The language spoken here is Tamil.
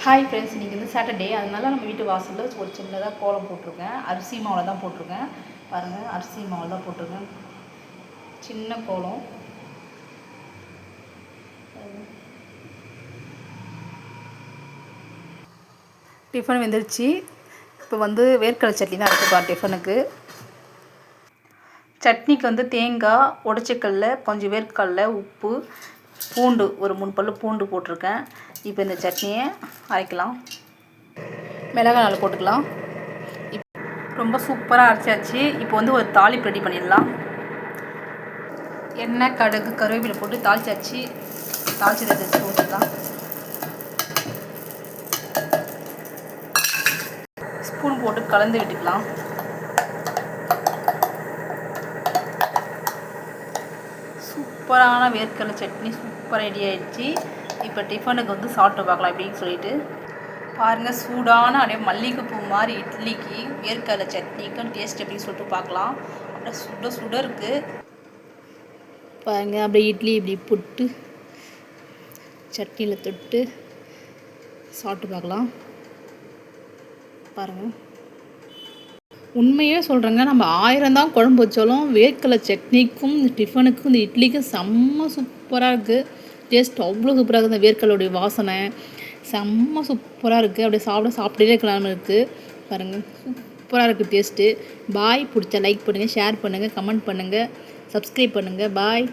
ஹாய் ஃப்ரெண்ட்ஸ், இன்றைக்கி வந்து சாட்டர்டே. அதனால நம்ம வீட்டு வாசலில் ஒரு சின்னதாக கோலம் போட்டிருக்கேன். அரிசி மாவில் தான் போட்டிருக்கேன். பாருங்கள், அரிசி மாவில் தான் போட்டிருக்கேன். சின்ன கோலம். டிஃபன் வெந்துருச்சு. இப்போ வந்து வேர்க்கடலை சட்னி தான் எடுத்துக்கலாம் டிஃபனுக்கு. சட்னிக்கு வந்து தேங்காய், உடச்சக்கல்ல, கொஞ்சம் வேர்க்கடலை, உப்பு, பூண்டு, ஒரு 3 பல்லு பூண்டு போட்டிருக்கேன். இப்போ இந்த சட்னியை அரைக்கலாம். மிளகாய் நாள் போட்டுக்கலாம். ரொம்ப சூப்பராக அரைச்சாச்சு. இப்போ வந்து ஒரு தாளிப்பு ரெடி பண்ணிடலாம். எண்ணெய், கடுகு, கருவேப்பிலை போட்டு தாளிச்சாச்சு. தாளிச்சதை எடுத்து ஊற்றிக்கலாம். ஸ்பூன் போட்டு கலந்து விட்டுக்கலாம். சூப்பரான வேர்க்கடலை சட்னி சூப்பராக ரெடி ஆகிடுச்சு. இப்போ டிஃபனுக்கு வந்து சாப்பிட்டு பார்க்கலாம் அப்படின்னு சொல்லிட்டு. பாருங்கள், சூடான அப்படியே மல்லிகைப்பூ மாதிரி இட்லிக்கு வேர்க்கடலை சட்னிக்கும் டேஸ்ட் அப்படின்னு சொல்லிட்டு பார்க்கலாம். அப்படியே சுட சுட இருக்குது. பாருங்கள், அப்படியே இட்லி இப்படி புட்டு சட்னியில் தொட்டு சாப்பிட்டு பார்க்கலாம். பாருங்கள், உண்மையே சொல்கிறேங்க, நம்ம 1000 தான் குழம்பு வச்சாலும் வேர்க்கடலை சட்னிக்கும் இந்த டிஃபனுக்கும் இந்த இட்லிக்கும் செம்ம சூப்பராக இருக்குது. டேஸ்ட் அவ்வளோ சூப்பராக இருக்குது. இந்த வேர்க்கடலுடைய வாசனை செம்ம சூப்பராக இருக்குது. அப்படியே சாப்பிட்டே இருக்கலாம் இருக்குது. பாருங்கள், சூப்பராக இருக்குது டேஸ்ட்டு. பாய். பிடிச்சா லைக் பண்ணுங்கள், ஷேர் பண்ணுங்கள், கமெண்ட் பண்ணுங்கள், சப்ஸ்கிரைப் பண்ணுங்கள். பாய்.